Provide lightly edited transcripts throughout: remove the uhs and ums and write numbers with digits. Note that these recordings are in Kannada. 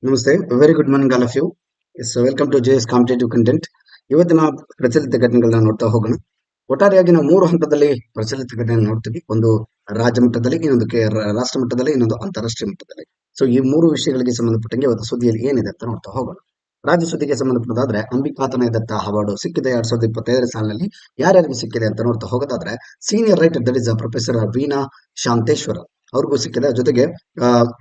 ನಮಸ್ತೆ, very good morning all of you. Yes, welcome to JS competitive content. ಇವತ್ತಿನ ಪ್ರಚಲಿತ ಘಟನೆಗಳನ್ನ ನೋಡ್ತಾ ಹೋಗೋಣ. ಒಟ್ಟಾರೆಯಾಗಿ ನಾವು ಮೂರು ಹಂತದಲ್ಲಿ ಪ್ರಚಲಿತ ಘಟನೆ ನೋಡ್ತೀವಿ. ಒಂದು ರಾಜ್ಯ ಮಟ್ಟದಲ್ಲಿ, ಇನ್ನೊಂದು ರಾಷ್ಟ್ರ ಮಟ್ಟದಲ್ಲಿ, ಇನ್ನೊಂದು ಅಂತಾರಾಷ್ಟ್ರೀಯ ಮಟ್ಟದಲ್ಲಿ. ಸೊ ಈ ಮೂರು ವಿಷಯಗಳಿಗೆ ಸಂಬಂಧಪಟ್ಟಂಗೆ ಇವತ್ತು ಸುದ್ದಿಯಲ್ಲಿ ಏನಿದೆ ಅಂತ ನೋಡ್ತಾ ಹೋಗೋಣ. ರಾಜ್ಯ ಸುದ್ದಿಗೆ ಸಂಬಂಧಪಟ್ಟದಾದ್ರೆ ಅಂಬಿಕಾತನಯ ದತ್ತ ಅವಾರ್ಡ್ ಸಿಕ್ಕಿದೆ 2025 ಸಾಲಿನಲ್ಲಿ. ಯಾರ್ಯಾರಿಗೆ ಸಿಕ್ಕಿದೆ ಅಂತ ನೋಡ್ತಾ ಹೋಗೋದಾದ್ರೆ, senior writer that is professor Veena Shanteshwar ಅವ್ರಿಗೂ ಸಿಕ್ಕಿದೆ. ಜೊತೆಗೆ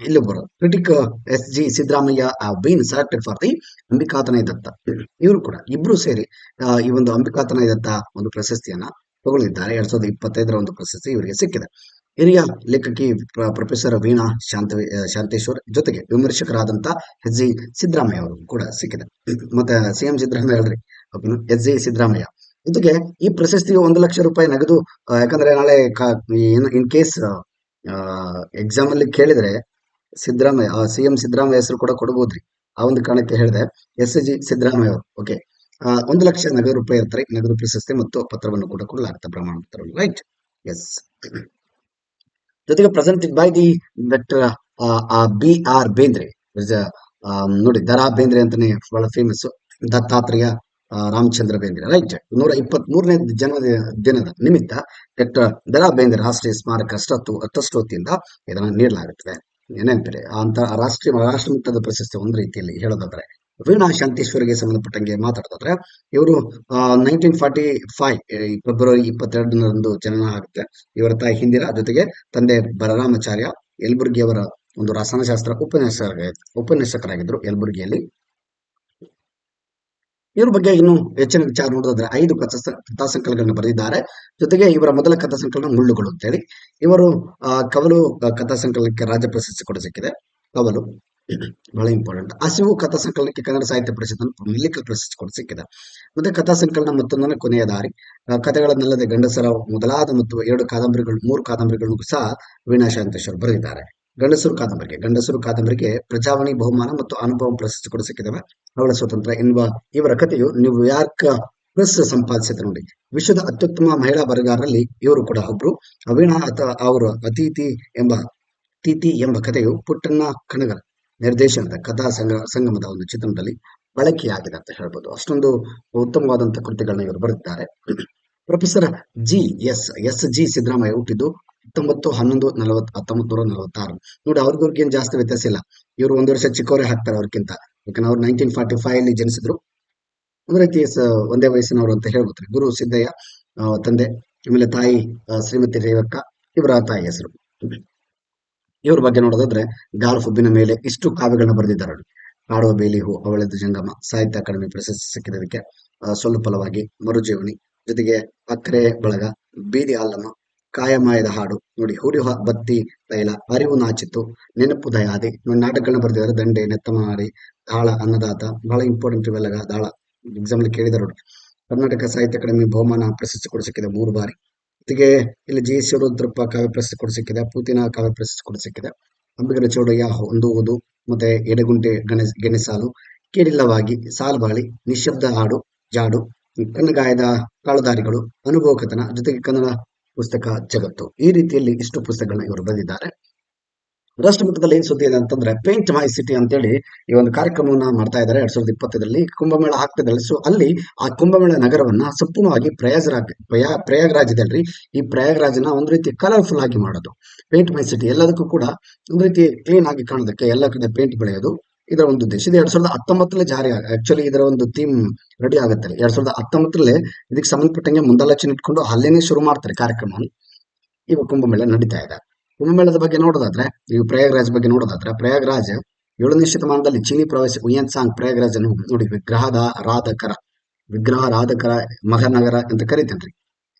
ಇಲ್ಲೊಬ್ಬರು critic SG Siddaramaiah been selected for the Ambikatanaya Datta. ಇವರು ಕೂಡ ಇಬ್ರು ಸೇರಿ ಈ ಒಂದು ಅಂಬಿಕಾತನಯ ದತ್ತ ಒಂದು ಪ್ರಶಸ್ತಿಯನ್ನ ತಗೊಳ್ಳಿದ್ದಾರೆ. 2025 ಒಂದು ಪ್ರಶಸ್ತಿ ಇವರಿಗೆ ಸಿಕ್ಕಿದೆ. ಹಿರಿಯ ಲೇಖಕಿ ಪ್ರೊಫೆಸರ್ ವೀಣಾ ಶಾಂತೇಶ್ವರ್ ಜೊತೆಗೆ ವಿಮರ್ಶಕರಾದಂತ SG ಸಿದ್ದರಾಮಯ್ಯ ಅವರು ಕೂಡ ಸಿಕ್ಕಿದೆ. ಮತ್ತೆ CM ಸಿದ್ದರಾಮಯ್ಯ ಹೇಳ್ರಿ, SG ಸಿದ್ದರಾಮಯ್ಯ ಜೊತೆಗೆ ಈ ಪ್ರಶಸ್ತಿಯು 1 ಲಕ್ಷ ರೂಪಾಯಿ ನಗದು. ಯಾಕಂದ್ರೆ ನಾಳೆ ಇನ್ ಕೇಸ್ ಎಕ್ಸಾಮ್ ಅಲ್ಲಿ ಕೇಳಿದ್ರೆ ಸಿದ್ದರಾಮಯ್ಯ CM ಸಿದ್ದರಾಮಯ್ಯ ಹೆಸರು ಕೂಡ ಕೊಡಬಹುದ್ರಿ. ಆ ಒಂದು ಕಾರಣಕ್ಕೆ ಹೇಳಿದೆ SG ಸಿದ್ದರಾಮಯ್ಯ ಅವರು. ಓಕೆ, 1 ಲಕ್ಷ ನಗದು ರೂಪಾಯಿ ಇರ್ತಾರೆ. ನಗದು ಪ್ರಶಸ್ತಿ ಮತ್ತು ಪತ್ರವನ್ನು ಕೂಡ ಕೊಡಲಾಗುತ್ತೆ, ಪ್ರಮಾಣ ಪತ್ರವನ್ನು. Right, yes. ಜೊತೆಗೆ presented by the doctor BR Bendre. ನೋಡಿ, ದರಾ ಬೇಂದ್ರೆ ಅಂತಾನೆ ಬಹಳ ಫೇಮಸ್. ದತ್ತಾತ್ರೇಯ ರಾಮಚಂದ್ರ ಬೇಂದ್ರೆ. ರೈಟ್, 123ನೇ ಜನ್ಮ ದಿನದ ನಿಮಿತ್ತ ಡಾಕ್ಟರ್ ದರಾ ಬೇಂದ್ರೆ ರಾಷ್ಟ್ರೀಯ ಸ್ಮಾರಕ ಟ್ರಸ್ಟ್ ವತಿಯಿಂದ ಇದನ್ನು ನೀಡಲಾಗುತ್ತದೆ. ನೆನಪಿದೆ, ಅಂತ ರಾಷ್ಟ್ರ ಮಟ್ಟದ ಪ್ರಶಸ್ತಿ ಒಂದು ರೀತಿಯಲ್ಲಿ ಹೇಳೋದಾದ್ರೆ. ವೀಣಾ ಶಾಂತೇಶ್ವರಿಗೆ ಸಂಬಂಧಪಟ್ಟಂಗೆ ಮಾತಾಡೋದಾದ್ರೆ, ಇವರು 1945 ಫೆಬ್ರವರಿ 22ರಂದು ಜನನ ಆಗುತ್ತೆ. ಇವರ ತಾಯಿ ಹಿಂದಿರಾ, ಜೊತೆಗೆ ತಂದೆ ಬಲರಾಮಾಚಾರ್ಯ ಯಲಬುರ್ಗಿಯವರ ಒಂದು ರಸಾಯನಶಾಸ್ತ್ರ ಉಪನ್ಯಾಸಕರಾಗಿದ್ರು ಯಲಬುರ್ಗಿಯಲ್ಲಿ. ಇವ್ರ ಬಗ್ಗೆ ಇನ್ನು ಹೆಚ್ಚಿನ ವಿಚಾರ ನೋಡೋದಾದ್ರೆ 5 ಕಥಾಸಂಕಲನಗಳನ್ನು ಬರೆದಿದ್ದಾರೆ. ಜೊತೆಗೆ ಇವರ ಮೊದಲ ಕಥಾಸಂಕಲನ ಮುಳ್ಳುಗಳು ಅಂತೇಳಿ. ಇವರು ಕವಲು ಕಥಾಸಂಕಲನಕ್ಕೆ ರಾಜ್ಯ ಪ್ರಶಸ್ತಿ ಕೂಡ ಸಿಕ್ಕಿದೆ. ಕವಲು ಬಹಳ ಇಂಪಾರ್ಟೆಂಟ್. ಹಸಿವು ಕಥಾಸಂಕಲನಕ್ಕೆ ಕನ್ನಡ ಸಾಹಿತ್ಯ ಪರಿಷತ್ ಮಲ್ಲಿಕ ಪ್ರಶಸ್ತಿ ಕೂಡ ಸಿಕ್ಕಿದೆ. ಮತ್ತೆ ಕಥಾಸಂಕಲನ ಮತ್ತೊಂದನೇ ಕೊನೆಯ ದಾರಿ, ಕಥೆಗಳನ್ನಲ್ಲದೆ ಗಂಡಸರ ಮೊದಲಾದ ಮತ್ತು 3 ಕಾದಂಬರಿಗಳನ್ನು ಸಹ ವೀಣಾ ಶಾಂತೇಶ್ವರ್ ಬರೆದಿದ್ದಾರೆ. ಗಂಡಸರು ಕಾದಂಬರಿಗೆ ಪ್ರಜಾವಾಣಿ ಬಹುಮಾನ ಮತ್ತು ಅನುಭವ ಪ್ರಶಸ್ತಿ ಕೂಡ ಸಿಕ್ಕಿದ್ದಾವೆ. ಅವಳ ಸ್ವತಂತ್ರ ಎನ್ನುವ ಇವರ ಕಥೆಯು ನ್ಯೂಯಾರ್ಕ್ ಪ್ರೆಸ್ ಸಂಪಾದಿಸಿದೆ. ನೋಡಿ, ವಿಶ್ವದ ಅತ್ಯುತ್ತಮ ಮಹಿಳಾ ಬರಹಗಾರರಲ್ಲಿ ಇವರು ಕೂಡ ಒಬ್ರು. ವೀಣಾ ಅವರು ಅತಿಥಿ ಎಂಬ ಕಥೆಯು ಪುಟ್ಟಣ್ಣ ಕಣಗಲ್ ನಿರ್ದೇಶನದ ಕಥಾ ಸಂಗಮದ ಒಂದು ಚಿತ್ರಣದಲ್ಲಿ ಬಳಕೆಯಾಗಿದೆ ಅಂತ ಹೇಳ್ಬೋದು. ಅಷ್ಟೊಂದು ಉತ್ತಮವಾದಂತಹ ಕೃತಿಗಳನ್ನ ಇವರು ಬರೆದಿದ್ದಾರೆ. ಪ್ರೊಫೆಸರ್ SG ಸಿದ್ದರಾಮಯ್ಯ ಹುಟ್ಟಿದ್ದು 1946. ನೋಡಿ, ಅವ್ರಿಗೇನು ಜಾಸ್ತಿ ವ್ಯತ್ಯಾಸ ಇಲ್ಲ. ಇವರು 1 ವರ್ಷ ಚಿಕ್ಕವರೇ ಹಾಕ್ತಾರೆ ಅವ್ರಿಗಿಂತ. ಯಾಕಂದ್ರೆ ಅವ್ರು 1945 ಅಲ್ಲಿ ಜನಿಸಿದ್ರು. ಒಂದು ರೀತಿ ಒಂದೇ ವಯಸ್ಸಿನವರು ಅಂತ ಹೇಳ್ಬೋದು. ಗುರು ಸಿದ್ದಯ್ಯ ತಂದೆ, ಆಮೇಲೆ ತಾಯಿ ಶ್ರೀಮತಿ ರೇವಕ್ಕ, ಇವರ ತಾಯಿ ಹೆಸರು. ಇವ್ರ ಬಗ್ಗೆ ನೋಡೋದಾದ್ರೆ, ಗಾಲ್ಫ್ ಹುಬ್ಬಿನ ಮೇಲೆ ಇಷ್ಟು ಕಾವ್ಯಗಳನ್ನ ಬರೆದಿದ್ದಾರೆ. ಕಾಡುವ ಬೇಲಿ ಹೂ, ಅವಳದ ಜಂಗಮ, ಸಾಹಿತ್ಯ ಅಕಾಡೆಮಿ ಪ್ರಶಸ್ತಿ ಸಿಕ್ಕಿದಕ್ಕೆ. ಸೊಲ್ಲು ಫಲವಾಗಿ, ಮರುಜೀವನಿ, ಜೊತೆಗೆ ಅಕ್ರೆ ಬಳಗ, ಬೀದಿ ಆಲ್ಲಮ್ಮ, ಕಾಯಮಾಯದ ಹಾಡು, ನೋಡಿ, ಹುರಿ ಬತ್ತಿ ತೈಲ, ಅರಿವು ನಾಚಿತ್ತು, ನೆನಪು ದಯಾದಿ, ನಾಟಕಗಳನ್ನ ಬರೆದಿದ್ದಾರೆ. ದಂಡೆ, ನೆತ್ತಮಾರಿ, ದಾಳ, ಅನ್ನದಾತ, ಬಹಳ ಇಂಪಾರ್ಟೆಂಟ್ ಇವೆಲ್ಲ. ದಾಳ ಎಕ್ಸಾಮ್ ಅಲ್ಲಿ ಕೇಳಿದಾರೆ ನೋಡಿ. ಕರ್ನಾಟಕ ಸಾಹಿತ್ಯ ಅಕಾಡೆಮಿ ಬಹುಮಾನ ಪ್ರಶಸ್ತಿ ಕೂಡ ಸಿಕ್ಕಿದೆ 3 ಬಾರಿ. ಜೊತೆಗೆ ಇಲ್ಲಿ GS ರುದ್ರಪ್ಪ ಕಾವ್ಯ ಪ್ರಶಸ್ತಿ ಕೂಡ ಸಿಕ್ಕಿದೆ. ಪೂತಿನ ಕಾವ್ಯ ಪ್ರಶಸ್ತಿ ಕೂಡ ಸಿಕ್ಕಿದೆ. ಅಂಬಿಗರ ಚೌಡಯ್ಯ ಹೊಂದುವುದು, ಮತ್ತೆ ಎಡೆಗುಂಟೆ ಗೆಣಸಾಲು, ಕೇಳಿಲ್ಲವಾಗಿ, ಸಾಲ್ಬಾಳಿ, ನಿಶ್ಶಬ್ದ ಹಾಡು, ಜಾಡು, ಕನ್ನಗಾಯದ ಕಾಳುದಾರಿಗಳು, ಅನುಭವ ಕಥನ, ಜೊತೆಗೆ ಕನ್ನಡ ಪುಸ್ತಕ ಜಗತ್ತು. ಈ ರೀತಿಯಲ್ಲಿ ಇಷ್ಟು ಪುಸ್ತಕಗಳನ್ನ ಇವರು ಬರೆದಿದ್ದಾರೆ. ರಾಷ್ಟ್ರ ಮಟ್ಟದಲ್ಲಿ ಏನ್ ಸುದ್ದಿ ಇದೆ ಅಂತಂದ್ರೆ, ಪೇಂಟ್ ಮೈ ಸಿಟಿ ಅಂತೇಳಿ ಈ ಒಂದು ಕಾರ್ಯಕ್ರಮವನ್ನ ಮಾಡ್ತಾ ಇದ್ದಾರೆ 2025ರಲ್ಲಿ. ಕುಂಭಮೇಳ ಆಗ್ತಿದ್ದಾರೆ. ಸೊ ಅಲ್ಲಿ ಆ ಕುಂಭಮೇಳ ನಗರವನ್ನ ಸಂಪೂರ್ಣವಾಗಿ ಪ್ರಯಾಗ್ರಾಜ್ಯದಲ್ಲಿ ಈ ಪ್ರಯಾಗ್ರಾಜ್ನ ಒಂದು ರೀತಿ ಕಲರ್ಫುಲ್ ಆಗಿ ಮಾಡೋದು. ಪೇಂಟ್ ಮೈ ಸಿಟಿ, ಎಲ್ಲದಕ್ಕೂ ಕೂಡ ಒಂದು ರೀತಿ ಕ್ಲೀನ್ ಆಗಿ ಕಾಣೋದಕ್ಕೆ ಎಲ್ಲ ಕಡೆ ಪೇಂಟ್ ಬೆಳೆಯೋದು ಇದರ ಒಂದು ಉದ್ದೇಶ. ಇದು 2019 ಜಾರಿ ಆಕ್ಚುಲಿ ಇದರ ಒಂದು ಥೀಮ್ ರೆಡಿ ಆಗುತ್ತೆ. 2019 ಇದಕ್ಕೆ ಸಂಬಂಧಪಟ್ಟಂಗೆ ಮುಂದಾಲೋಚನೆ ಇಟ್ಕೊಂಡು ಅಲ್ಲೇನೆ ಶುರು ಮಾಡ್ತಾರೆ ಕಾರ್ಯಕ್ರಮವನ್ನು. ಈಗ ಕುಂಭಮೇಳ ನಡೀತಾ ಇದೆ. ಕುಂಭಮೇಳದ ಬಗ್ಗೆ ನೋಡೋದಾದ್ರೆ, ಈ ಪ್ರಯಾಗ್ರಾಜ್ ಬಗ್ಗೆ ನೋಡೋದಾದ್ರೆ, ಪ್ರಯಾಗ್ರಾಜ್ 7ನೇ ಶತಮಾನದಲ್ಲಿ ಚೀನಿ ಪ್ರವಾಸಿ ಹುಯೆನ್ ಪ್ರಯಾಗ್ರಾಜ್ ಅನ್ನು ನೋಡಿ ವಿಗ್ರಹಾರಾಧಕರ ಮಹಾನಗರ ಅಂತ ಕರೀತೇನ್ರಿ.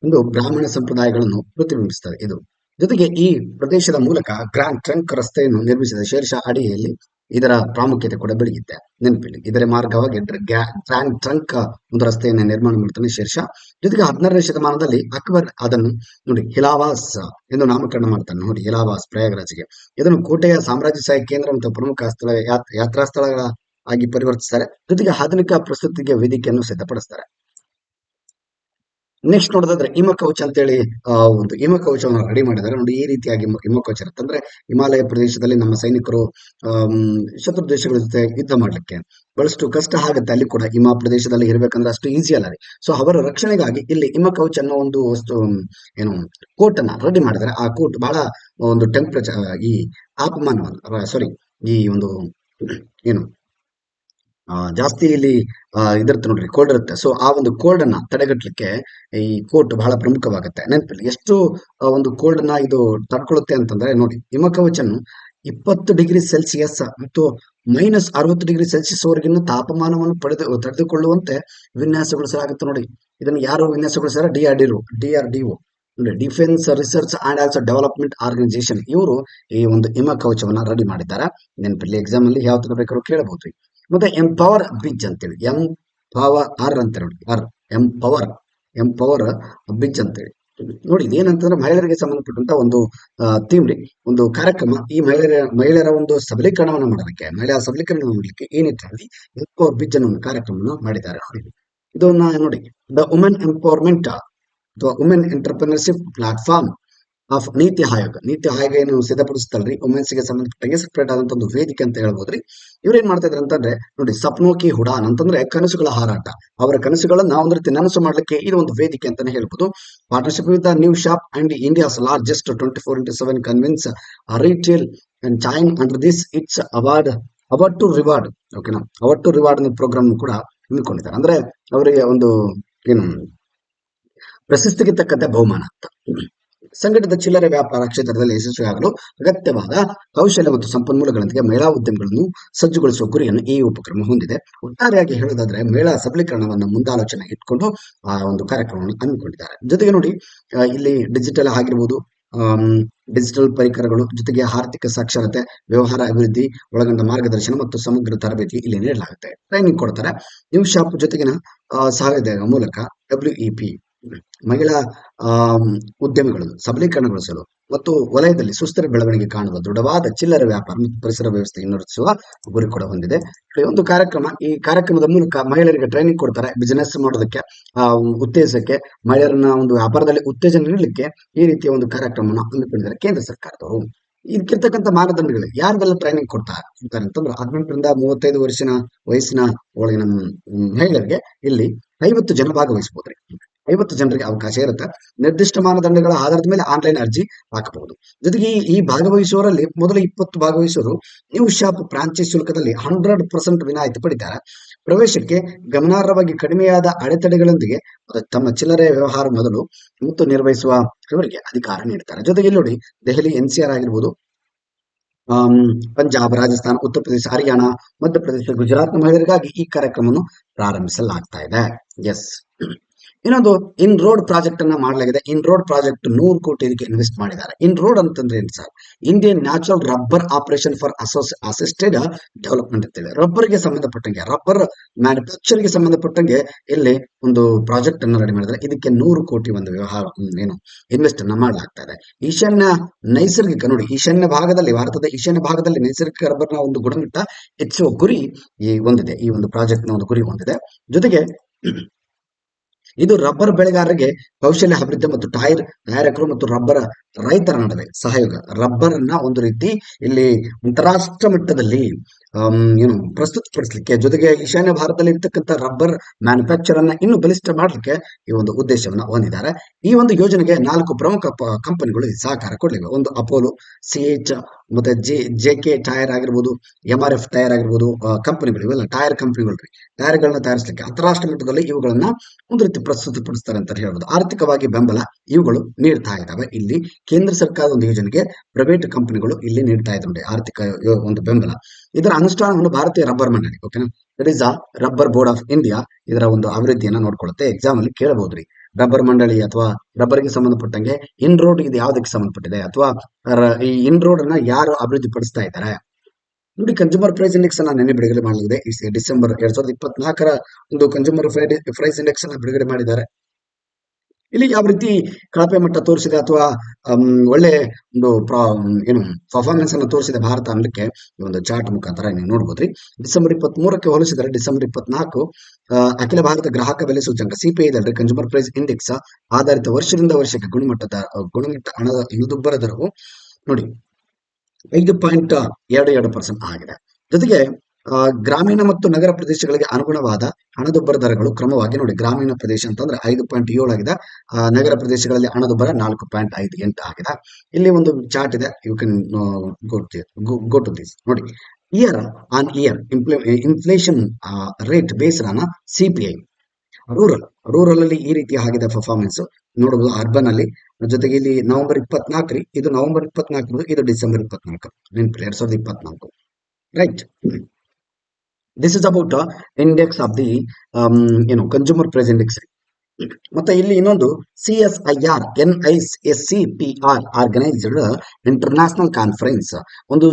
ಒಂದು ಬ್ರಾಹ್ಮಣ ಸಂಪ್ರದಾಯಗಳನ್ನು ಪ್ರತಿಬಿಂಬಿಸ್ತದೆ ಇದು. ಜೊತೆಗೆ ಈ ಪ್ರದೇಶದ ಮೂಲಕ ಗ್ರ್ಯಾಂಡ್ ಟ್ರಂಕ್ ರಸ್ತೆಯನ್ನು ನಿರ್ಮಿಸಿದ ಶೇರ್ಷಾ ಅಡಿಯಲ್ಲಿ ಇದರ ಪ್ರಾಮುಖ್ಯತೆ ಕೂಡ ಬೆಳೆಯುತ್ತೆ. ನೆನಪಿಲ್ಲಿ, ಇದರ ಮಾರ್ಗವಾಗಿ ಗ್ರ್ಯಾಂಡ್ ಟ್ರಂಕ್ ಒಂದು ರಸ್ತೆಯನ್ನು ನಿರ್ಮಾಣ ಮಾಡ್ತಾನೆ ಶೇರ್ಷಾ. ಜೊತೆಗೆ 16ನೇ ಶತಮಾನದಲ್ಲಿ ಅಕ್ಬರ್ ಅದನ್ನು ನೋಡಿ ಹಿಲಾವಾಸ್ ಎಂದು ನಾಮಕರಣ ಮಾಡ್ತಾನೆ. ನೋಡಿ, ಹಿಲಾವಾಸ್ ಪ್ರಯಾಗ್ರಾಜ್ಗೆ ಇದನ್ನು ಕೋಟೆಯ ಸಾಮ್ರಾಜ್ಯಶಾಹಿ ಕೇಂದ್ರ ಮತ್ತು ಪ್ರಮುಖ ಯಾತ್ರಾ ಸ್ಥಳಗಳ ಆಗಿ ಪರಿವರ್ತಿಸ್ತಾರೆ. ಜೊತೆಗೆ ಆಧುನಿಕ ಪ್ರಸ್ತುತಿಗೆ ವೇದಿಕೆಯನ್ನು ಸಿದ್ಧಪಡಿಸ್ತಾರೆ. ನೆಕ್ಸ್ಟ್ ನೋಡೋದಾದ್ರೆ ಹಿಮಕವಚ ಅಂತೇಳಿ ಒಂದು ಹಿಮಕವಚವನ್ನು ರೆಡಿ ಮಾಡಿದ್ದಾರೆ ನೋಡಿ. ಈ ರೀತಿಯಾಗಿ ಹಿಮಕವಚ ಇರುತ್ತೆ. ಅಂದ್ರೆ ಹಿಮಾಲಯ ಪ್ರದೇಶದಲ್ಲಿ ನಮ್ಮ ಸೈನಿಕರು ಆಮ್, ಶತ್ರು ದೇಶಗಳ ಜೊತೆ ಯುದ್ಧ ಮಾಡ್ಲಿಕ್ಕೆ ಬಹಳಷ್ಟು ಕಷ್ಟ ಆಗುತ್ತೆ. ಅಲ್ಲಿ ಕೂಡ ಹಿಮ ಪ್ರದೇಶದಲ್ಲಿ ಇರಬೇಕಂದ್ರೆ ಅಷ್ಟು ಈಸಿ ಅಲ್ಲ ರೀ. ಸೊ ಅವರ ರಕ್ಷಣೆಗಾಗಿ ಇಲ್ಲಿ ಹಿಮಕವಚ ಅನ್ನೋ ಒಂದು ವಸ್ತು ಏನು ಕೋಟ್ ಅನ್ನ ರೆಡಿ ಮಾಡಿದ್ದಾರೆ. ಆ ಕೋಟ್ ಬಹಳ ಒಂದು ಟೆಂಪರೇಚರ್, ಈ ತಾಪಮಾನವನ್ನು ಸಾರಿ, ಈ ಒಂದು ಏನು ಜಾಸ್ತಿ ಇಲ್ಲಿ ಇದಿರುತ್ತೆ ನೋಡ್ರಿ, ಕೋಲ್ಡ್ ಇರುತ್ತೆ. ಸೊ ಆ ಒಂದು ಕೋಲ್ಡ್ ಅನ್ನ ತಡೆಗಟ್ಟಲಿಕ್ಕೆ ಈ ಕೋಟ್ ಬಹಳ ಪ್ರಮುಖವಾಗುತ್ತೆ. ನೆನಪಿಲ್ಲಿ ಎಷ್ಟು ಒಂದು ಕೋಲ್ಡ್ ಅನ್ನ ಇದು ತಡ್ಕೊಳ್ಳುತ್ತೆ ಅಂತಂದ್ರೆ ನೋಡಿ, ಹಿಮಕವಚನ್ನು 20 ಡಿಗ್ರಿ ಸೆಲ್ಸಿಯಸ್ ಮತ್ತು -60 ಡಿಗ್ರಿ ಸೆಲ್ಸಿಯಸ್ ವರೆಗಿನ ತಾಪಮಾನವನ್ನು ತಡೆದುಕೊಳ್ಳುವಂತೆ ವಿನ್ಯಾಸಗೊಳಿಸಲಾಗುತ್ತೆ ನೋಡಿ. ಇದನ್ನು ಯಾರು ವಿನ್ಯಾಸಗೊಳಿಸ್ಯಾರ? DRDO ನೋಡಿ, defence research and also development organisation. ಇವರು ಈ ಒಂದು ಹಿಮಕವಚವನ್ನ ರೆಡಿ ಮಾಡಿದ್ದಾರೆ. ನೆನಪಿಲ್ಲಿ ಎಕ್ಸಾಮ್ ಅಲ್ಲಿ ಯಾವ ತರ ಬೇಕಾದ್ರೂ ಕೇಳಬಹುದು. ಮತ್ತೆ ಎಂಪವರ್ ಬ್ರಿಡ್ಜ್ ಅಂತೇಳಿ, ಎಂಪವರ್ ಅಂತ ನೋಡಿ, ಎಂಪವರ್ ಬ್ರಿಡ್ಜ್ ಅಂತೇಳಿ ನೋಡಿ. ಇದೇನಂತಂದ್ರೆ ಮಹಿಳೆಯರಿಗೆ ಸಂಬಂಧಪಟ್ಟಂತ ಒಂದು ಥೀಮ್ ರೀ, ಒಂದು ಕಾರ್ಯಕ್ರಮ. ಈ ಮಹಿಳೆಯರ ಒಂದು ಸಬಲೀಕರಣವನ್ನು ಮಾಡೋದಕ್ಕೆ, ಮಹಿಳೆಯರ ಸಬಲೀಕರಣ ಮಾಡಲಿಕ್ಕೆ ಈ ನಿಟ್ಟಿನಲ್ಲಿ ಎಂಪವರ್ ಬ್ರಿಡ್ಜ್ ಅನ್ನೋ ಒಂದು ಕಾರ್ಯಕ್ರಮವನ್ನು ಮಾಡಿದ್ದಾರೆ ನೋಡಿ. ಇದನ್ನ ನೋಡಿ, ದ ವುಮೆನ್ ಎಂಪವರ್ಮೆಂಟ್ ಅಥವಾ women entrepreneurship platform of NITI Aayog. NITI Aayog ಏನು ಸಿದ್ಧಪಡಿಸ್ತಲ್ರಿ ವುಮೆನ್ಸ್ ಗೆ ಸಂಬಂಧಪಟ್ಟಂಗೆ ಸೆಪರೇಟ್ ಆದಂತ ಒಂದು ವೇದಿಕೆ ಅಂತ ಹೇಳ್ಬೋದ್ರಿ. ಇವ್ರು ಏನ್ ಮಾಡ್ತಾ ಇದ್ರು ಅಂತಂದ್ರೆ ನೋಡಿ, ಸಪ್ನೋಕಿ ಹುಡಾನ್ ಅಂತಂದ್ರೆ ಕನಸುಗಳ ಹಾರಾಟ. ಅವರ ಕನಸುಗಳನ್ನ ಒಂದ್ ರೀತಿ ನನಸು ಮಾಡ್ಲಿಕ್ಕೆ ಇದು ಒಂದು ವೇದಿಕೆ ಅಂತಾನೆ ಹೇಳ್ಬೋದು. Partnership with new shop and India's largest 24x7 convenience retail and chain under this its award to reward. ಓಕೆನಾ, ಅವಾರ್ಡ್ ಟು ರಿವಾರ್ಡ್ ಅನ್ನೋ ಪ್ರೋಗ್ರಾಮ್ ಕೂಡ ಹಮ್ಮಿಕೊಂಡಿದ್ದಾರೆ. ಅಂದ್ರೆ ಅವರಿಗೆ ಒಂದು ಏನು ಪ್ರಶಸ್ತಿಗೆ ತಕ್ಕಂತೆ ಬಹುಮಾನ ಅಂತ. ಸಂಘಟಿತ ಚಿಲ್ಲರೆ ವ್ಯಾಪಾರ ಕ್ಷೇತ್ರದಲ್ಲಿ ಯಶಸ್ವಿಯಾಗಲು ಅಗತ್ಯವಾದ ಕೌಶಲ್ಯ ಮತ್ತು ಸಂಪನ್ಮೂಲಗಳೊಂದಿಗೆ ಮಹಿಳಾ ಉದ್ಯಮಗಳನ್ನು ಸಜ್ಜುಗೊಳಿಸುವ ಗುರಿಯನ್ನು ಈ ಉಪಕ್ರಮ ಹೊಂದಿದೆ. ಒಟ್ಟಾರೆಯಾಗಿ ಹೇಳೋದಾದ್ರೆ ಮಹಿಳಾ ಸಬಲೀಕರಣವನ್ನು ಮುಂದಾಲೋಚನೆ ಇಟ್ಕೊಂಡು ಆ ಒಂದು ಕಾರ್ಯಕ್ರಮವನ್ನು ಹಮ್ಮಿಕೊಂಡಿದ್ದಾರೆ. ಜೊತೆಗೆ ನೋಡಿ, ಇಲ್ಲಿ ಡಿಜಿಟಲ್ ಆಗಿರ್ಬೋದು, ಡಿಜಿಟಲ್ ಪರಿಕರಗಳು, ಜೊತೆಗೆ ಆರ್ಥಿಕ ಸಾಕ್ಷರತೆ, ವ್ಯವಹಾರ ಅಭಿವೃದ್ಧಿ ಒಳಗೊಂಡ ಮಾರ್ಗದರ್ಶನ ಮತ್ತು ಸಮಗ್ರ ತರಬೇತಿ ಇಲ್ಲಿ ನೀಡಲಾಗುತ್ತೆ. ಟ್ರೈನಿಂಗ್ ಕೊಡ್ತಾರೆ. ನ್ಯೂ ಶಾಪ್ ಜೊತೆಗಿನ ಸಹಯೋಗದ ಮೂಲಕ WEP ಮಹಿಳಾ ಉದ್ಯಮಿಗಳನ್ನು ಸಬಲೀಕರಣಗೊಳಿಸಲು ಮತ್ತು ವಲಯದಲ್ಲಿ ಸುಸ್ಥಿರ ಬೆಳವಣಿಗೆ ಕಾಣುವ ದೃಢವಾದ ಚಿಲ್ಲರೆ ವ್ಯಾಪಾರ ಮತ್ತು ಪರಿಸರ ವ್ಯವಸ್ಥೆಯನ್ನು ರಚಿಸುವ ಗುರಿ ಕೂಡ ಹೊಂದಿದೆ. ಈ ಒಂದು ಕಾರ್ಯಕ್ರಮ, ಈ ಕಾರ್ಯಕ್ರಮದ ಮೂಲಕ ಮಹಿಳೆಯರಿಗೆ ಟ್ರೈನಿಂಗ್ ಕೊಡ್ತಾರೆ. ಬಿಸಿನೆಸ್ ಮಾಡೋದಕ್ಕೆ, ಉತ್ತೇಜಕ್ಕೆ, ಮಹಿಳೆಯರನ್ನ ಒಂದು ವ್ಯಾಪಾರದಲ್ಲಿ ಉತ್ತೇಜನ ನೀಡಲಿಕ್ಕೆ ಈ ರೀತಿಯ ಒಂದು ಕಾರ್ಯಕ್ರಮವನ್ನು ಹಮ್ಮಿಕೊಂಡಿದ್ದಾರೆ ಕೇಂದ್ರ ಸರ್ಕಾರದವರು. ಇದಕ್ಕಿರ್ತಕ್ಕಂಥ ಮಾನದಂಡಗಳು ಯಾರಿಗೆಲ್ಲ ಟ್ರೈನಿಂಗ್ ಕೊಡ್ತಾರೆ ಅಂತಂದ್ರೆ 18ರಿಂದ 35 ವಯಸ್ಸಿನ ಒಳಗಿನ ಮಹಿಳೆಯರಿಗೆ ಇಲ್ಲಿ 50 ಜನ ಭಾಗವಹಿಸಬಹುದ್ರಿ. 50 ಜನರಿಗೆ ಅವಕಾಶ ಇರುತ್ತೆ. ನಿರ್ದಿಷ್ಟ ಮಾನದಂಡಗಳ ಆಧಾರದ ಮೇಲೆ ಆನ್ಲೈನ್ ಅರ್ಜಿ ಹಾಕಬಹುದು. ಜೊತೆಗೆ ಈ ಭಾಗವಹಿಸುವವರಲ್ಲಿ ಮೊದಲ 20 ಭಾಗವಹಿಸುವವರು ನ್ಯೂ ಶಾಪ್ ಫ್ರಾಂಚೈಸ್ ಶುಲ್ಕದಲ್ಲಿ 100% ವಿನಾಯಿತಿ ಪಡಿತಾರೆ. ಪ್ರವೇಶಕ್ಕೆ ಗಮನಾರ್ಹವಾಗಿ ಕಡಿಮೆಯಾದ ಅಡೆತಡೆಗಳೊಂದಿಗೆ ತಮ್ಮ ಚಿಲ್ಲರೆ ವ್ಯವಹಾರ ಮೊದಲು ಮತ್ತು ನಿರ್ವಹಿಸುವ ಇವರಿಗೆ ಅಧಿಕಾರ ನೀಡುತ್ತಾರೆ. ಜೊತೆಗೆ ಇಲ್ಲಿ ನೋಡಿ, ದೆಹಲಿ NCR ಆಗಿರ್ಬೋದು, ಪಂಜಾಬ್, ರಾಜಸ್ಥಾನ, ಉತ್ತರ ಪ್ರದೇಶ, ಹರಿಯಾಣ, ಮಧ್ಯಪ್ರದೇಶ, ಗುಜರಾತ್ ಮಹಿಳೆಯರಿಗಾಗಿ ಈ ಕಾರ್ಯಕ್ರಮವನ್ನು ಪ್ರಾರಂಭಿಸಲಾಗ್ತಾ ಇದೆ. ಎಸ್, ಇನ್ನೊಂದು ಇನ್ ರೋಡ್ ಪ್ರಾಜೆಕ್ಟ್ ಅನ್ನ ಮಾಡಲಾಗಿದೆ. ಇನ್ ರೋಡ್ ಪ್ರಾಜೆಕ್ಟ್ 100 ಕೋಟಿ ಇದಕ್ಕೆ ಇನ್ವೆಸ್ಟ್ ಮಾಡಿದ್ದಾರೆ. ಇನ್ ರೋಡ್ ಅಂತಂದ್ರೆ ಏನು sir? Indian natural rubber operation for assisted development ಅಂತೇಳಿ ರಬ್ಬರ್ಗೆ ಸಂಬಂಧಪಟ್ಟಂಗೆ, ರಬ್ಬರ್ ಮ್ಯಾನುಫ್ಯಾಕ್ಚರ್ಗೆ ಸಂಬಂಧಪಟ್ಟಂಗೆ ಇಲ್ಲಿ ಒಂದು ಪ್ರಾಜೆಕ್ಟ್ ಅನ್ನು ರೆಡಿ ಮಾಡಿದ್ದಾರೆ. ಇದಕ್ಕೆ 100 ಕೋಟಿ ಒಂದು ವ್ಯವಹಾರ ಇನ್ವೆಸ್ಟ್ ಅನ್ನ ಮಾಡಲಾಗ್ತಾ ಇದೆ. ಈಶಾನ್ಯ ಭಾಗದಲ್ಲಿ, ಭಾರತದ ಈಶಾನ್ಯ ಭಾಗದಲ್ಲಿ ನೈಸರ್ಗಿಕ ರಬ್ಬರ್ನ ಒಂದು ಗುಣಮಟ್ಟ ಹೆಚ್ಚುವ ಗುರಿ ಹೊಂದಿದೆ. ಈ ಒಂದು ಪ್ರಾಜೆಕ್ಟ್ ನ ಒಂದು ಗುರಿ ಹೊಂದಿದೆ. ಜೊತೆಗೆ ಇದು ರಬ್ಬರ್ ಬೆಳೆಗಾರರಿಗೆ ಕೌಶಲ್ಯ ಅಭಿವೃದ್ಧಿ ಮತ್ತು ಟೈರ್ ತಯಾರಕರು ಮತ್ತು ರಬ್ಬರ್ ರೈತರ ನಡುವೆ ಸಹಯೋಗ. ರಬ್ಬರ್ ಅನ್ನ ಒಂದು ರೀತಿ ಇಲ್ಲಿ ಅಂತಾರಾಷ್ಟ್ರ ಮಟ್ಟದಲ್ಲಿ ಪ್ರಸ್ತುತಪಡಿಸಲಿಕ್ಕೆ, ಜೊತೆಗೆ ಈಶಾನ್ಯ ಭಾರತದಲ್ಲಿ ಇರ್ತಕ್ಕಂಥ ರಬ್ಬರ್ ಮ್ಯಾನುಫ್ಯಾಕ್ಚರ್ ಅನ್ನ ಇನ್ನೂ ಬಲಿಷ್ಠ ಮಾಡಲಿಕ್ಕೆ ಈ ಒಂದು ಉದ್ದೇಶವನ್ನ ಹೊಂದಿದ್ದಾರೆ. ಈ ಒಂದು ಯೋಜನೆಗೆ 4 ಪ್ರಮುಖ ಕಂಪನಿಗಳು ಸಹಕಾರ ಕೊಡಲಿವೆ. ಒಂದು ಅಪೋಲೋ, CH ಮತ್ತೆ JK ಟೈರ್ ಆಗಿರ್ಬೋದು, MRF ಟೈರ್ ಆಗಿರ್ಬೋದು, ಕಂಪನಿಗಳು, ಇವೆಲ್ಲ ಟೈರ್ ಕಂಪನಿಗಳು ರೀ. ಟೈರ್ಗಳನ್ನ ತಯಾರಿಸಲಿಕ್ಕೆ ಅಂತಾರಾಷ್ಟ್ರೀಯ ಮಟ್ಟದಲ್ಲಿ ಇವುಗಳನ್ನ ಒಂದು ರೀತಿ ಪ್ರಸ್ತುತಪಡಿಸ್ತಾರೆ ಅಂತ ಹೇಳ್ಬೋದು. ಆರ್ಥಿಕವಾಗಿ ಬೆಂಬಲ ಇವುಗಳು ನೀಡ್ತಾ ಇದ್ದಾವೆ. ಇಲ್ಲಿ ಕೇಂದ್ರ ಸರ್ಕಾರದ ಒಂದು ಯೋಜನೆಗೆ ಪ್ರೈವೇಟ್ ಕಂಪನಿಗಳು ಇಲ್ಲಿ ನೀಡ್ತಾ ಇದ್ದಾರೆ ಆರ್ಥಿಕ ಒಂದು ಬೆಂಬಲ. ಇದರ ಅನುಷ್ಠಾನವನ್ನು ಭಾರತೀಯ ರಬ್ಬರ್ ಮಂಡಳಿ, ಓಕೆನಾ, that is rubber board of India, ಇದರ ಒಂದು ಅಭಿವೃದ್ಧಿಯನ್ನ ನೋಡ್ಕೊಳ್ಳುತ್ತೆ. ಎಕ್ಸಾಮ್ ಅಲ್ಲಿ ಕೇಳಬಹುದ್ರಿ. ರಬ್ಬರ್ ಮಂಡಳಿ ಅಥವಾ ರಬ್ಬರ್ಗೆ ಸಂಬಂಧಪಟ್ಟಂಗೆ ಇನ್ ರೋಡ್ ಇದು ಯಾವುದಕ್ಕೆ ಸಂಬಂಧಪಟ್ಟಿದೆ, ಅಥವಾ ಈ ಇನ್ ರೋಡ್ ಅನ್ನ ಯಾರು ಅಭಿವೃದ್ಧಿ ಪಡಿಸ್ತಾ ಇದ್ದಾರೆ ನೋಡಿ. ಕನ್ಸ್ಯೂಮರ್ ಪ್ರೈಸ್ ಇಂಡೆಕ್ಸ್ ಅನ್ನ ನಿನ್ನೆ ಬಿಡುಗಡೆ ಮಾಡಲಾಗಿದೆ. ಡಿಸೆಂಬರ್ 2024 ಒಂದು ಕನ್ಸ್ಯೂಮರ್ ಪ್ರೈಸ್ ಇಂಡೆಕ್ಸ್ ಅನ್ನ ಬಿಡುಗಡೆ ಮಾಡಿದ್ದಾರೆ. ಇಲ್ಲಿ ಯಾವ ರೀತಿ ಕಳಪೆ ಮಟ್ಟ ತೋರಿಸಿದೆ ಅಥವಾ ಒಳ್ಳೆ ಒಂದು ಪರ್ಫಾರ್ಮೆನ್ಸ್ ಅನ್ನು ತೋರಿಸಿದೆ ಭಾರತ ಅನ್ನಲಿಕ್ಕೆ ಈ ಒಂದು ಚಾರ್ಟ್ ಮುಖಾಂತರ ನೀವು ನೋಡ್ಬೋದ್ರಿ. ಡಿಸೆಂಬರ್ 23ಕ್ಕೆ ಹೋಲಿಸಿದರೆ ಡಿಸೆಂಬರ್ 24 ಅಖಿಲ ಭಾರತ ಗ್ರಾಹಕ ಬೆಲೆ ಸೂಚ್ಯಂಕ ಸಿಪಿಐ ಕನ್ಸ್ಯೂಮರ್ ಪ್ರೈಸ್ ಇಂಡೆಕ್ಸ್ ಆಧಾರಿತ ವರ್ಷದಿಂದ ವರ್ಷಕ್ಕೆ ಗುಣಮಟ್ಟ ಹಣದುಬ್ಬರ ದರವು ನೋಡಿ 5.22% ಆಗಿದೆ. ಜೊತೆಗೆ ಗ್ರಾಮೀಣ ಮತ್ತು ನಗರ ಪ್ರದೇಶಗಳಿಗೆ ಅನುಗುಣವಾದ ಹಣದುಬ್ಬರ ದರಗಳು ಕ್ರಮವಾಗಿ ನೋಡಿ, ಗ್ರಾಮೀಣ ಪ್ರದೇಶ ಅಂತಂದ್ರೆ 5.7 ಆಗಿದೆ, ನಗರ ಪ್ರದೇಶಗಳಲ್ಲಿ ಹಣದುಬ್ಬರ 4.58 ಆಗಿದೆ. ಇಲ್ಲಿ ಒಂದು ಚಾರ್ಟ್ ಇದೆ, you can go to this ನೋಡಿ. Year on year inflation rate based on CPI. Rural ಅಲ್ಲಿ ಈ ರೀತಿ ಆಗಿದೆ ಪರ್ಫಾರ್ಮೆನ್ಸ್ ನೋಡಬಹುದು, ಅರ್ಬನ್ ಅಲ್ಲಿ. ಜೊತೆಗೆ ಇಲ್ಲಿ ನವೆಂಬರ್ 24 ಇದು ನವೆಂಬರ್ 24, ಇದು ಡಿಸೆಂಬರ್ 24 ನೆನಪಿಲ್ಲ 2024 right. This is about index of the consumer price index. ಮತ್ತೆ ಇಲ್ಲಿ ಇನ್ನೊಂದು CSIR NISCPR organised international conference, ಒಂದು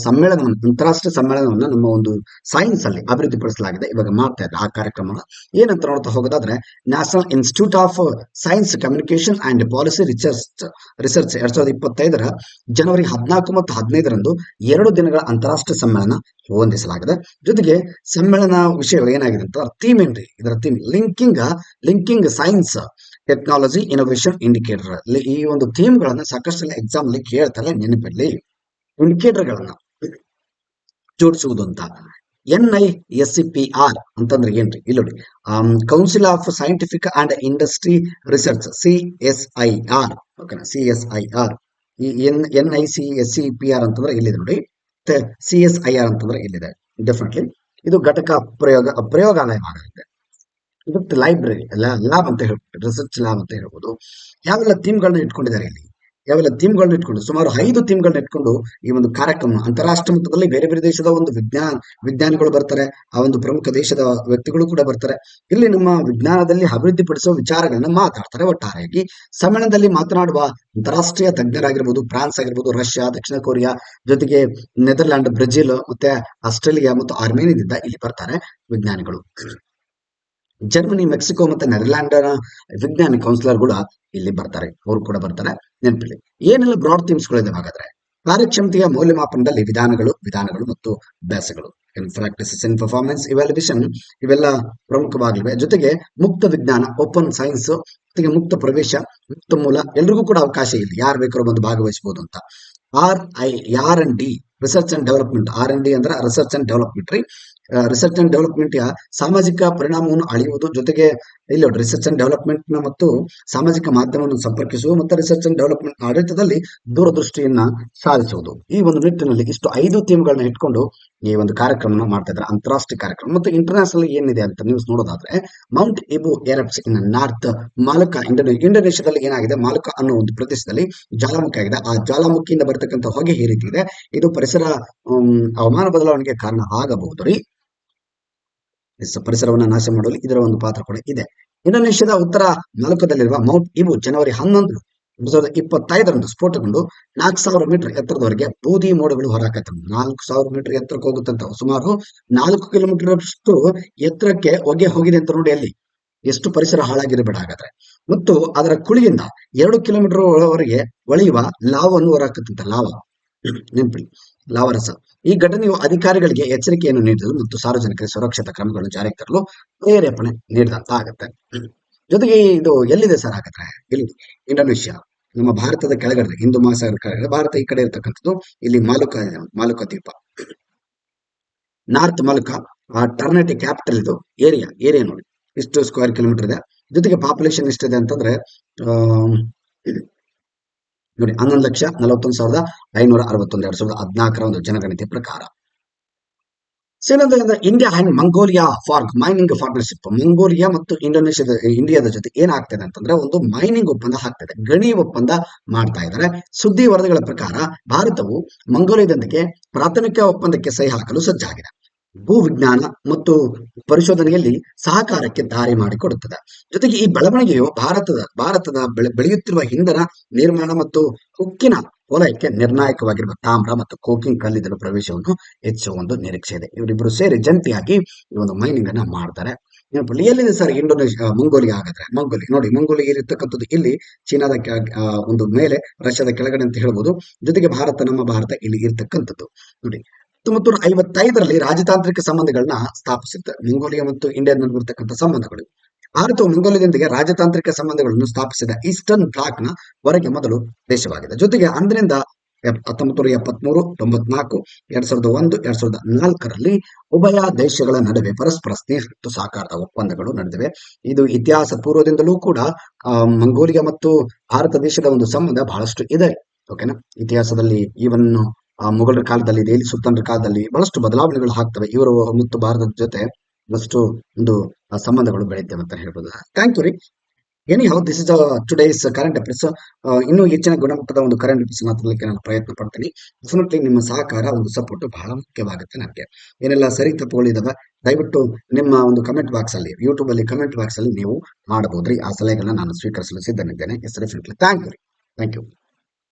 ಸಮ್ಮೇಳನವನ್ನು, ಅಂತಾರಾಷ್ಟ್ರೀಯ ಸಮ್ಮೇಳನವನ್ನು ನಮ್ಮ ಒಂದು ಸೈನ್ಸ್ ಅಲ್ಲಿ ಅಭಿವೃದ್ಧಿಪಡಿಸಲಾಗಿದೆ. ಇವಾಗ ಮಾಡ್ತಾ ಇದ್ದಾರೆ ಆ ಕಾರ್ಯಕ್ರಮ. ಏನಂತ ನೋಡ್ತಾ ಹೋಗೋದಾದ್ರೆ, national institute of science communication and policy research 2025 ಜನವರಿ 14 ಮತ್ತು 15ರಂದು 2 ದಿನಗಳ ಅಂತಾರಾಷ್ಟ್ರೀಯ ಸಮ್ಮೇಳನ ಹೊಂದಿಸಲಾಗಿದೆ. ಜೊತೆಗೆ ಸಮ್ಮೇಳನ ವಿಷಯ ಏನಾಗಿದೆ ಅಂತ ಥೀಮ್ ಏನ್ರಿ, ಇದರ theme linking science technology innovation indicator. ಈ ಒಂದು ಥೀಮ್ ಗಳನ್ನ ಸಾಕಷ್ಟು ಎಕ್ಸಾಮ್ ಅಲ್ಲಿ ಕೇಳ್ತಾರೆ, ನೆನಪಿಡ್ಲಿ. ಇಂಡಿಕೇಟರ್ ಗಳನ್ನ ಜೋಡಿಸುವುದು ಅಂತ. NISCPR ಅಂತಂದ್ರೆ ಏನ್ರಿ, ಇಲ್ಲಿ ನೋಡಿ, council of scientific and industry research CSIR. ಓಕೆನಾ, CSIR. ಈ NICSCPR ಅಂತಂದ್ರೆ ಇಲ್ಲಿದೆ ನೋಡಿ, CSIR ಅಂತಂದ್ರೆ ಇಲ್ಲಿದೆ. ಡೆಫಿನೆಟ್ಲಿ ಇದು ಘಟಕ ಪ್ರಯೋಗಾಲಯ ಆಗುತ್ತೆ. ಇದಕ್ಕೆ ಲೈಬ್ರರಿ ಲ್ಯಾಬ್ ಅಂತ ಹೇಳ್ಬೋದು, ರಿಸರ್ಚ್ ಲ್ಯಾಬ್ ಅಂತ ಹೇಳ್ಬೋದು. ಯಾವೆಲ್ಲ ಥೀಮ್ಗಳನ್ನ ಇಟ್ಕೊಂಡಿದ್ದಾರೆ ಇಲ್ಲಿ, ಥೀಮ್ಗಳನ್ನ ಇಟ್ಕೊಂಡು ಸುಮಾರು 5 ಥೀಮ್ಗಳನ್ನ ಇಟ್ಕೊಂಡು ಈ ಒಂದು ಕಾರ್ಯಕ್ರಮ ಅಂತಾರಾಷ್ಟ್ರೀಯ ಮಟ್ಟದಲ್ಲಿ ಬೇರೆ ಬೇರೆ ದೇಶದ ಒಂದು ವಿಜ್ಞಾನಿಗಳು ಬರ್ತಾರೆ, ಆ ಒಂದು ಪ್ರಮುಖ ದೇಶದ ವ್ಯಕ್ತಿಗಳು ಕೂಡ ಬರ್ತಾರೆ. ಇಲ್ಲಿ ನಮ್ಮ ವಿಜ್ಞಾನದಲ್ಲಿ ಅಭಿವೃದ್ಧಿಪಡಿಸುವ ವಿಚಾರಗಳನ್ನ ಮಾತಾಡ್ತಾರೆ. ಒಟ್ಟಾರೆಯಾಗಿ ಸಮ್ಮೇಳನದಲ್ಲಿ ಮಾತನಾಡುವ ಅಂತಾರಾಷ್ಟ್ರೀಯ ತಜ್ಞರಾಗಿರ್ಬೋದು, ಫ್ರಾನ್ಸ್ ಆಗಿರ್ಬೋದು, ರಷ್ಯಾ, ದಕ್ಷಿಣ ಕೊರಿಯಾ, ಜೊತೆಗೆ ನೆದರ್ಲ್ಯಾಂಡ್, ಬ್ರೆಜಿಲ್, ಮತ್ತೆ ಆಸ್ಟ್ರೇಲಿಯಾ ಮತ್ತು ಆರ್ಮೇನಿಯಾದಿಂದ ಇಲ್ಲಿ ಬರ್ತಾರೆ ವಿಜ್ಞಾನಿಗಳು. ಜರ್ಮನಿ, ಮೆಕ್ಸಿಕೋ ಮತ್ತೆ ನೆದರ್ಲ್ಯಾಂಡ್ ವಿಜ್ಞಾನಿ ಕೌನ್ಸಿಲರ್ ಕೂಡ ಇಲ್ಲಿ ಬರ್ತಾರೆ, ಅವರು ಕೂಡ ಬರ್ತಾರೆ. ನೆನಪಿಲ್ಲಿ ಏನೆಲ್ಲ ಬ್ರಾಡ್ ಥೀಮ್ಸ್ ಗಳಿದೆ ಹಾಗಾದ್ರೆ, ಕಾರ್ಯಕ್ಷಮತೆಯ ಮೌಲ್ಯಮಾಪನದಲ್ಲಿ ವಿಧಾನಗಳು ಮತ್ತು ಅಭ್ಯಾಸಗಳು, ಪ್ರಾಕ್ಟಿಸಸ್ ಇನ್ ಪರ್ಫಾರ್ಮೆನ್ಸ್ ಇವ್ಯಾಲ್ಯೂಯೇಷನ್, ಇವೆಲ್ಲ ಪ್ರಮುಖವಾಗಿವೆ. ಜೊತೆಗೆ ಮುಕ್ತ ವಿಜ್ಞಾನ, ಓಪನ್ ಸೈನ್ಸ್, ಜೊತೆಗೆ ಮುಕ್ತ ಪ್ರವೇಶ, ಮುಕ್ತ ಮೂಲ, ಎಲ್ರಿಗೂ ಕೂಡ ಅವಕಾಶ ಇಲ್ಲಿ, ಯಾರು ಬೇಕಾದ್ರೂ ಬಂದು ಭಾಗವಹಿಸಬಹುದು ಅಂತ. R&D research and development. R&D ಅಂದ್ರೆ ರಿಸರ್ಚ್ ಅಂಡ್ ಡೆವಲಪ್ಮೆಂಟ್ ರೀ. ರಿಸರ್ಚ್ ಅಂಡ್ ಡೆವಲಪ್ಮೆಂಟ್ ಸಾಮಾಜಿಕ ಪರಿಣಾಮವನ್ನು ಅಳೆಯುವುದು, ಜೊತೆಗೆ ಇಲ್ಲಿ ರಿಸರ್ಚ್ ಅಂಡ್ ಡೆವಲಪ್ಮೆಂಟ್ ನ ಮತ್ತು ಸಾಮಾಜಿಕ ಮಾಧ್ಯಮವನ್ನು ಸಂಪರ್ಕಿಸುವ ಮತ್ತು ರಿಸರ್ಚ್ ಅಂಡ್ ಡೆವಲಪ್ಮೆಂಟ್ ಆಡಳಿತದಲ್ಲಿ ದೂರದೃಷ್ಟಿಯನ್ನ ಸಾಧಿಸುವುದು. ಈ ಒಂದು ನಿಟ್ಟಿನಲ್ಲಿ ಇಷ್ಟು 5 ಥೀಮ್ಗಳನ್ನ ಇಟ್ಕೊಂಡು ಈ ಒಂದು ಕಾರ್ಯಕ್ರಮ ಮಾಡ್ತಾ ಇದ್ದಾರೆ, ಅಂತಾರಾಷ್ಟ್ರೀಯ ಕಾರ್ಯಕ್ರಮ. ಮತ್ತು ಇಂಟರ್ನ್ಯಾಷನಲ್ ಏನಿದೆ ಅಂತ ನ್ಯೂಸ್ ನೋಡೋದಾದ್ರೆ, ಮೌಂಟ್ ಇಬು ಎರಪ್ಟ್ಸ್ ಇನ್ ನಾರ್ತ್ ಮಾಲುಕಾ, ಇಂಡೋನೇಷ್ಯಾದಲ್ಲಿ ಏನಾಗಿದೆ, ಮಾಲುಕಾ ಅನ್ನೋ ಒಂದು ಪ್ರದೇಶದಲ್ಲಿ ಜ್ವಾಲಾಮುಖಿ ಆಗಿದೆ. ಆ ಜ್ವಾಲಾಮುಖಿಯಿಂದ ಬರ್ತಕ್ಕಂಥ ಹೊಗೆ ಈ ರೀತಿ ಇದೆ. ಇದು ಪರಿಸರ ಹವಾಮಾನ ಬದಲಾವಣೆಗೆ ಕಾರಣ ಆಗಬಹುದು ರೀ. ಪರಿಸರವನ್ನು ನಾಶ ಮಾಡುವಲ್ಲಿ ಇದರ ಒಂದು ಪಾತ್ರ ಕೂಡ ಇದೆ. ಇಂಡೋನೇಷ್ಯಾದ ಉತ್ತರ ಮಾಲುಕಾದಲ್ಲಿರುವ ಮೌಂಟ್ ಇಬು ಜನವರಿ 11, 2025 ಸ್ಫೋಟಗೊಂಡು 4000 ಮೀಟರ್ ಎತ್ತರದವರೆಗೆ ಬೂದಿ ಮೋಡಗಳು ಹೊರಹಾಕತ್ತವೆ. 4000 ಮೀಟರ್ ಎತ್ತರಕ್ಕೆ ಹೋಗುತ್ತಂತ, ಸುಮಾರು 4 ಕಿಲೋಮೀಟರ್ ಅಷ್ಟು ಎತ್ತರಕ್ಕೆ ಹೊಗೆ ಹೋಗಿದೆ ಅಂತ ನೋಡಿ. ಅಲ್ಲಿ ಎಷ್ಟು ಪರಿಸರ ಹಾಳಾಗಿರಬೇಡ ಹಾಗಾದ್ರೆ. ಮತ್ತು ಅದರ ಕುಳಿಯಿಂದ 2 ಕಿಲೋಮೀಟರ್ ಒಳವರೆಗೆ ಒಳೆಯುವ ಲಾವನ್ನು ಹೊರಹಾಕತ್ತಂತ, ನೆನಪಿಡಿ, ಲಾವರಸ. ಈ ಘಟನೆಯು ಅಧಿಕಾರಿಗಳಿಗೆ ಎಚ್ಚರಿಕೆಯನ್ನು ನೀಡಲು ಮತ್ತು ಸಾರ್ವಜನಿಕರ ಸುರಕ್ಷತಾ ಕ್ರಮಗಳನ್ನು ಜಾರಿಗೆ ತರಲು ಪ್ರೇರೇಪಣೆ ನೀಡಿದಂತ ಆಗುತ್ತೆ. ಜೊತೆಗೆ ಇದು ಎಲ್ಲಿದೆ ಸರ್ ಹಾಗಾದ್ರೆ, ಇಲ್ಲಿ ಇಂಡೋನೇಷ್ಯಾ, ನಮ್ಮ ಭಾರತದ ಕೆಳಗಡೆ, ಹಿಂದೂ ಮಹಾಸಾಗರ ಕೆಳಗಡೆ, ಭಾರತ ಈ ಕಡೆ ಇರ್ತಕ್ಕಂಥದ್ದು. ಇಲ್ಲಿ ಮಾಲುಕಾ ದ್ವೀಪ, ನಾರ್ತ್ ಮಾಲುಕಾ. ಟರ್ನೆಟಿ ಕ್ಯಾಪಿಟಲ್ ಇದು. ಏರಿಯಾ ನೋಡಿ ಇಷ್ಟು ಸ್ಕ್ವೇರ್ ಕಿಲೋಮೀಟರ್ ಇದೆ. ಜೊತೆಗೆ ಪಾಪ್ಯುಲೇಷನ್ ಎಷ್ಟಿದೆ ಅಂತಂದ್ರೆ ನೋಡಿ 11,41,561 2014 ಒಂದು ಜನಗಣತಿ ಪ್ರಕಾರ. India and Mongolia for mining partnership. Mongolia ಮತ್ತು ಇಂಡಿಯಾದ ಜೊತೆ ಏನಾಗ್ತದೆ ಅಂತಂದ್ರೆ ಒಂದು ಮೈನಿಂಗ್ ಒಪ್ಪಂದ ಆಗ್ತದೆ, ಗಣಿ ಒಪ್ಪಂದ ಮಾಡ್ತಾ ಇದ್ದಾರೆ. ಸುದ್ದಿ ವರದಿಗಳ ಪ್ರಕಾರ ಭಾರತವು ಮಂಗೋಲಿಯಾದೊಂದಿಗೆ ಪ್ರಾಥಮಿಕ ಒಪ್ಪಂದಕ್ಕೆ ಸಹಿ ಹಾಕಲು ಸಜ್ಜಾಗಿದೆ. ಭೂ ವಿಜ್ಞಾನ ಮತ್ತು ಪರಿಶೋಧನೆಯಲ್ಲಿ ಸಹಕಾರಕ್ಕೆ ದಾರಿ ಮಾಡಿಕೊಡುತ್ತದೆ. ಜೊತೆಗೆ ಈ ಬೆಳವಣಿಗೆಯು ಭಾರತದ ಬೆಳೆಯುತ್ತಿರುವ ಇಂಧನ ನಿರ್ಮಾಣ ಮತ್ತು ಉಕ್ಕಿನ ವಲಯಕ್ಕೆ ನಿರ್ಣಾಯಕವಾಗಿರುವ ತಾಮ್ರ ಮತ್ತು ಕೋಕಿಂಗ್ ಕಲ್ಲಿದ್ದಲು ಪ್ರವೇಶವನ್ನು ಹೆಚ್ಚುವ ಒಂದು ನಿರೀಕ್ಷೆ ಇದೆ. ಇವರಿಬ್ಬರು ಸೇರಿ ಜಂಟಿಯಾಗಿ ಈ ಒಂದು ಮೈನಿಂಗ್ ಅನ್ನ ಮಾಡ್ತಾರೆ. ಎಲ್ಲಿದೆ ಸರ್ ಮಂಗೋಲಿಯಾ ಹಾಗಾದ್ರೆ? ಮಂಗೋಲಿಯಾ ಇರತಕ್ಕಂಥದ್ದು ಇಲ್ಲಿ ಚೀನಾದ ಒಂದು ಮೇಲೆ, ರಷ್ಯಾದ ಕೆಳಗಡೆ ಅಂತ ಹೇಳ್ಬೋದು. ಜೊತೆಗೆ ನಮ್ಮ ಭಾರತ ಇಲ್ಲಿ ಇರ್ತಕ್ಕಂಥದ್ದು ನೋಡಿ. 1955ರಲ್ಲಿ ರಾಜತಾಂತ್ರಿಕ ಸಂಬಂಧಗಳನ್ನ ಸ್ಥಾಪಿಸುತ್ತೆ. ಮಂಗೋಲಿಯಾ ಮತ್ತು ಇಂಡಿಯಾ ನಡುವಿರ್ತಕ್ಕಂಥ ಸಂಬಂಧಗಳು. ಭಾರತವು ಮಂಗೋಲಿಯಾದೊಂದಿಗೆ ರಾಜತಾಂತ್ರಿಕ ಸಂಬಂಧಗಳನ್ನು ಸ್ಥಾಪಿಸಿದ ಈಸ್ಟರ್ನ್ ಬ್ಲಾಕ್ ನ ಹೊರಗೆ ಮೊದಲು ದೇಶವಾಗಿದೆ. ಜೊತೆಗೆ ಅಂದಿನಿಂದ 1973, 94, 2001, 2004ರಲ್ಲಿ ಉಭಯ ದೇಶಗಳ ನಡುವೆ ಪರಸ್ಪರ ಸ್ನೇಹ ಮತ್ತು ಸಹಕಾರದ ಒಪ್ಪಂದಗಳು ನಡೆದಿವೆ. ಇದು ಇತಿಹಾಸ ಪೂರ್ವದಿಂದಲೂ ಕೂಡ ಮಂಗೋಲಿಯಾ ಮತ್ತು ಭಾರತ ದೇಶದ ಒಂದು ಸಂಬಂಧ ಬಹಳಷ್ಟು ಇದೆ. ಓಕೆನಾ. ಇತಿಹಾಸದಲ್ಲಿ ಈವನ್ ಮೊಘಲರ ಕಾಲದಲ್ಲಿ, ದೆಹಲಿ ಸುಲ್ತಾನರ ಕಾಲದಲ್ಲಿ ಬಹಳಷ್ಟು ಬದಲಾವಣೆಗಳು ಆಗ್ತವೆ. ಇವರು ಮತ್ತು ಭಾರತದ ಜೊತೆ ಬಹಳಷ್ಟು ಒಂದು ಸಂಬಂಧಗಳು ಬೆಳೆಯುತ್ತವೆ ಅಂತ ಹೇಳ್ಬೋದು. ಥ್ಯಾಂಕ್ ಯು ರೀ. Any this is today's current affairs. ಇನ್ನೂ ಹೆಚ್ಚಿನ ಗುಣಮಟ್ಟದ ಒಂದು ಕರೆಂಟ್ ಅಫೇರ್ಸ್ ಮಾತಾಡಲಿಕ್ಕೆ ನಾನು ಪ್ರಯತ್ನ ಪಡ್ತೀನಿ. ಡೆಫಿನೆಟ್ಲಿ ನಿಮ್ಮ ಸಹಕಾರ, ಒಂದು ಸಪೋರ್ಟ್ ಬಹಳ ಮುಖ್ಯವಾಗುತ್ತೆ ನನಗೆ. ಏನೆಲ್ಲ ಸರಿ ತಪ್ಪುಗಳಿದಾವೆ ದಯವಿಟ್ಟು ನಿಮ್ಮ ಒಂದು ಕಮೆಂಟ್ ಬಾಕ್ಸ್ ಅಲ್ಲಿ, ಯೂಟ್ಯೂಬ್ ಅಲ್ಲಿ ಕಮೆಂಟ್ ಬಾಕ್ಸ್ ಅಲ್ಲಿ ನೀವು ಮಾಡಬಹುದ್ರಿ. ಆ ಸಲಹೆಗಳನ್ನ ನಾನು ಸ್ವೀಕರಿಸಲು ಸಿದ್ಧನಿದ್ದೇನೆ. Yes, definitely. Thank you.